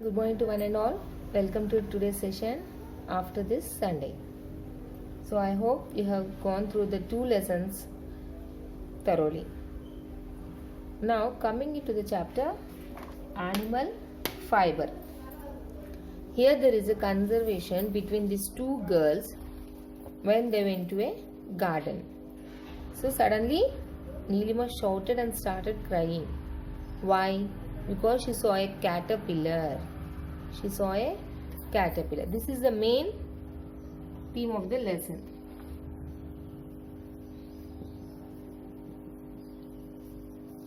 Good morning to one and all. Welcome to today's session after this Sunday. So I hope you have gone through the two lessons thoroughly. Now coming into the chapter animal fiber. Here there is a conversation between these two girls when they went to a garden. So suddenly Neelima shouted and started crying. Why? Because she saw a caterpillar. She saw a caterpillar. This is the main theme of the lesson.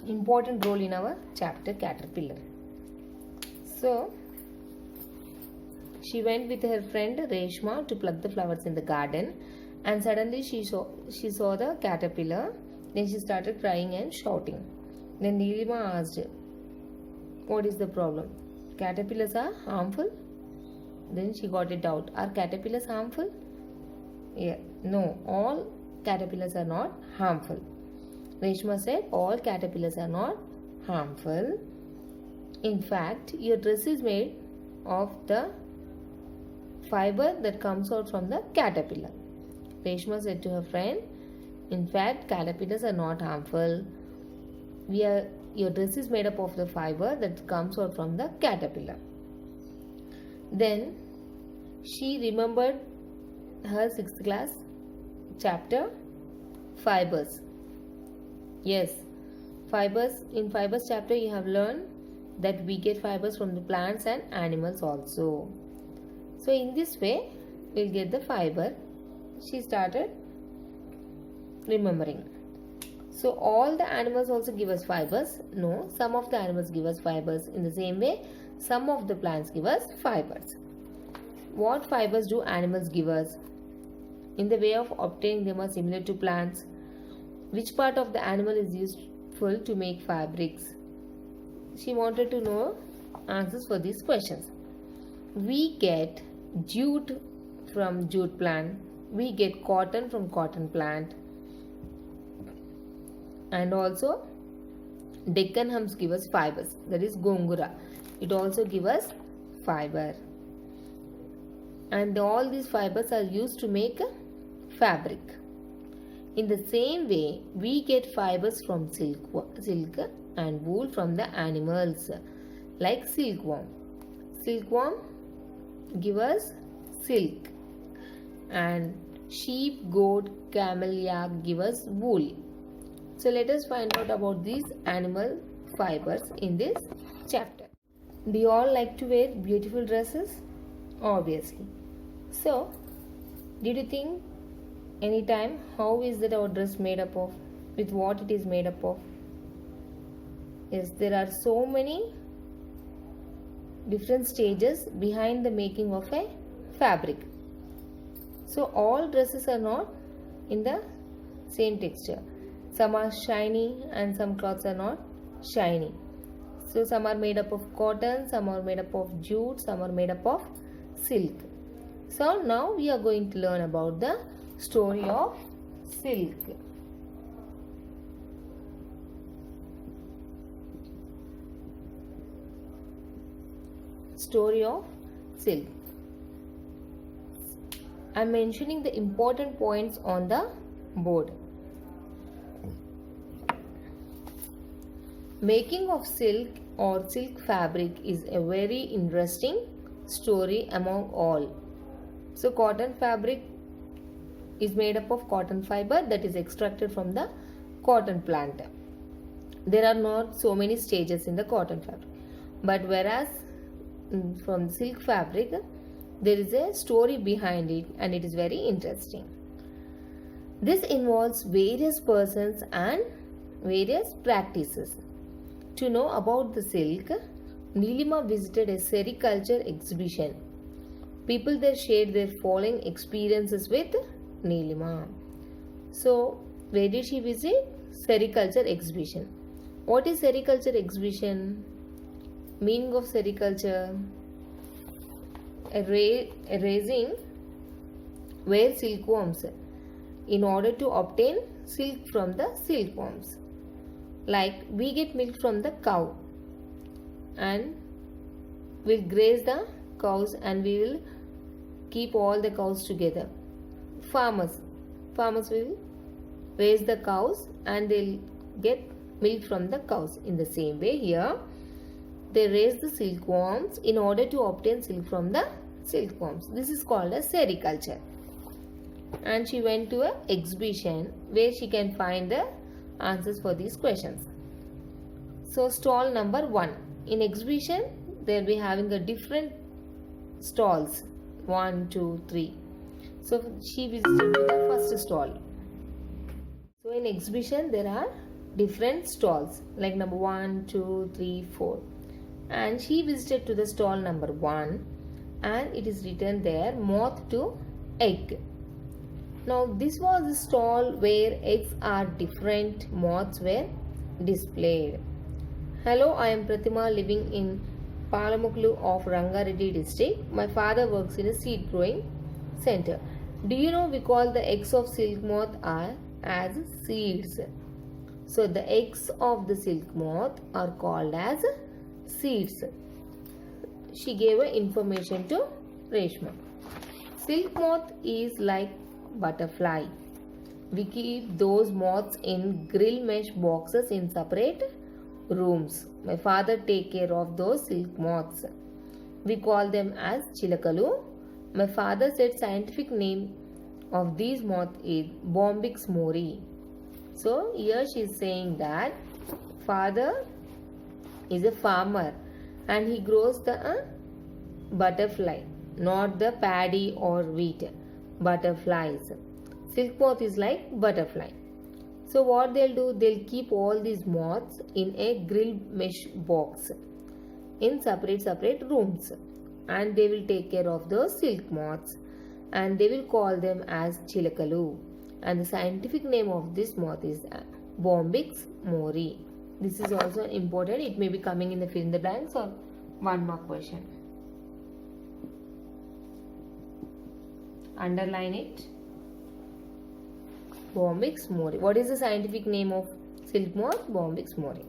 Important role in our chapter caterpillar. So she went with her friend Reshma to pluck the flowers in the garden, and suddenly she saw the caterpillar. Then she started crying and shouting. Then Neelima asked, "What is the problem? Caterpillars are harmful?" Then she got a doubt. Are caterpillars harmful? Yeah. No, all caterpillars are not harmful. Reshma said, all caterpillars are not harmful. In fact, your dress is made of the fiber that comes out from the caterpillar. Reshma said to her friend, in fact, caterpillars are not harmful. Your dress is made up of the fiber that comes out from the caterpillar. Then she remembered her 6th class chapter fibers. Yes, fibers. In fibers chapter you have learned that we get fibers from the plants and animals also. So in this way we'll get the fiber. She started remembering. So all the animals also give us fibers? No, some of the animals give us fibers. In the same way, some of the plants give us fibers. What fibers do animals give us? In the way of obtaining them are similar to plants. Which part of the animal is useful to make fabrics? She wanted to know answers for these questions. We get jute from jute plant. We get cotton from cotton plant. And also Deccan hums give us fibers, that is gongura. It also gives us fiber, and all these fibers are used to make a fabric. In the same way, we get fibers from silk and wool from the animals, like silkworm. Silkworm give us silk, and sheep, goat, camel, yak give us wool. So let us find out about these animal fibers in this chapter. Do you all like to wear beautiful dresses? Obviously. So, did you think anytime how is that our dress made up of? With what it is made up of? Yes, there are so many different stages behind the making of a fabric. So all dresses are not in the same texture. Some are shiny and some cloths are not shiny. So some are made up of cotton, some are made up of jute, some are made up of silk. So now we are going to learn about the story of silk. Story of silk. I am mentioning the important points on the board. Making of silk or silk fabric is a very interesting story among all. So cotton fabric is made up of cotton fiber that is extracted from the cotton plant. There are not so many stages in the cotton fabric, but whereas from silk fabric there is a story behind it, and it is very interesting. This involves various persons and various practices. To know about the silk, Neelima visited a sericulture exhibition. People there shared their following experiences with Neelima. So, where did she visit? Sericulture exhibition. What is sericulture exhibition? Meaning of sericulture? A raising where silkworms in order to obtain silk from the silkworms. Like we get milk from the cow, and will graze the cows and we will keep all the cows together. Farmers will raise the cows and they'll get milk from the cows. In the same way here, they raise the silkworms in order to obtain silk from the silkworms. This is called as sericulture. And she went to an exhibition where she can find the answers for these questions. So stall number 1. In exhibition, they'll be having the different stalls. 1, 2, 3. So she visited the first stall. So in exhibition, there are different stalls like number 1, 2, 3, 4. And she visited to the stall number 1 and it is written there, moth to egg. Now this was a stall where eggs are different, moths were displayed. Hello, I am Pratima living in Palamuklu of Rangareddy district. My father works in a seed growing center. Do you know we call the eggs of silk moth are as seeds? So the eggs of the silk moth are called as seeds. She gave her information to Reshma. Silk moth is like butterfly. We keep those moths in grill mesh boxes in separate rooms. My father take care of those silk moths. We call them as chilakalu. My father said scientific name of these moths is Bombyx mori. So here she is saying that father is a farmer and he grows the butterfly, not the paddy or wheat. Butterflies. Silk moth is like butterfly. So what they'll do, they'll keep all these moths in a grill mesh box in separate rooms and they will take care of those silk moths and they will call them as chilakalu. And the scientific name of this moth is Bombyx mori. This is also important. It may be coming in the fill in the blanks or one more question. Underline it. Bombyx mori. What is the scientific name of silk moth? Bombyx mori.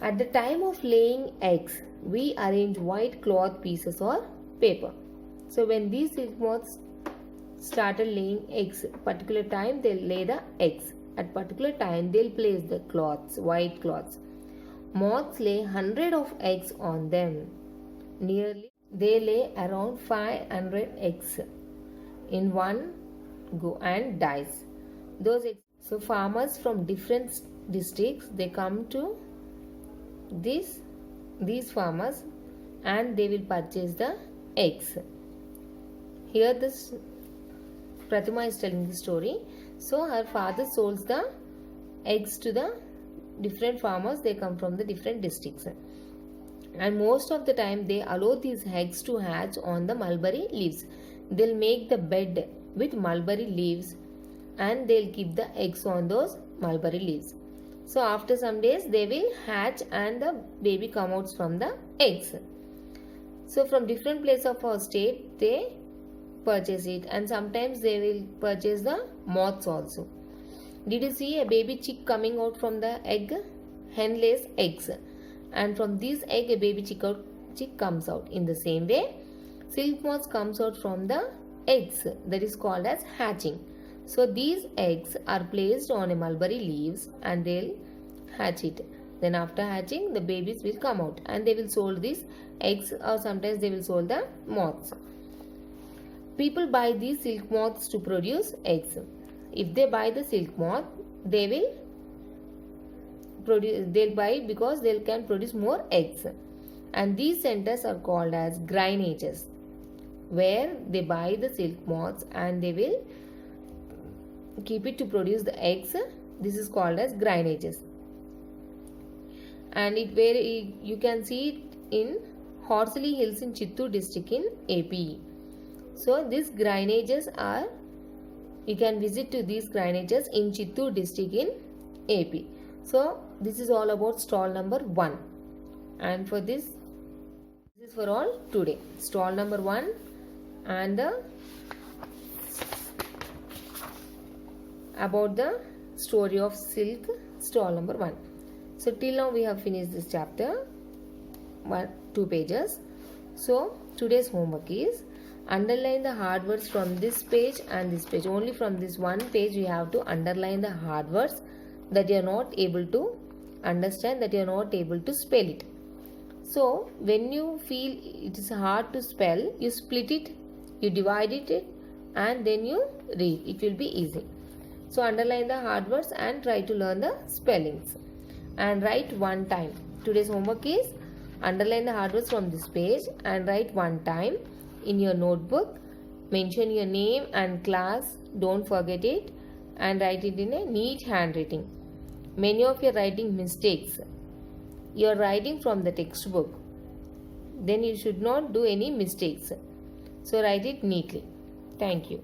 At the time of laying eggs, we arrange white cloth pieces or paper. So when these silk moths started laying eggs, particular time they'll lay the eggs. At particular time they'll place the cloths, white cloths. Moths lay 100 of eggs on them. They lay around 500 eggs in one go and dies. Those eggs. So farmers from different districts, they come to these farmers and they will purchase the eggs. Here this Pratima is telling the story. So her father sells the eggs to the different farmers. They come from the different districts. And most of the time they allow these eggs to hatch on the mulberry leaves. They'll make the bed with mulberry leaves and they'll keep the eggs on those mulberry leaves. So after some days they will hatch and the baby come out from the eggs. So from different places of our state they purchase it and sometimes they will purchase the moths also. Did you see a baby chick coming out from the egg? Hen lays eggs and from this egg a baby chick comes out. In the same way, silk moths comes out from the eggs, that is called as hatching. So these eggs are placed on a mulberry leaves and they'll hatch it. Then after hatching the babies will come out and they will sold these eggs or sometimes they will sold the moths. People buy these silk moths to produce eggs. If they buy the silk moth, they'll buy because they can produce more eggs. And these centers are called as granages, where they buy the silk moths and they will keep it to produce the eggs. This is called as granages. And you can see it in Horsley Hills in Chittoor district in AP. So these granages are, you can visit to these granages in Chittoor district in AP. So this is all about stall number 1. And for this is for all today. Stall number 1 and about the story of silk, stall number 1. So till now we have finished this chapter. 2 pages. So today's homework is underline the hard words from this page and this page. Only from this one page you have to underline the hard words that you are not able to understand, that you are not able to spell it. So when you feel it is hard to spell, you split it, you divide it, and then you read. It will be easy. So underline the hard words and try to learn the spellings and write one time. Today's homework is underline the hard words from this page and write one time in your notebook. Mention your name and class, don't forget it, and write it in a neat handwriting. Many of your writing mistakes, you are writing from the textbook, then you should not do any mistakes. So write it neatly. Thank you.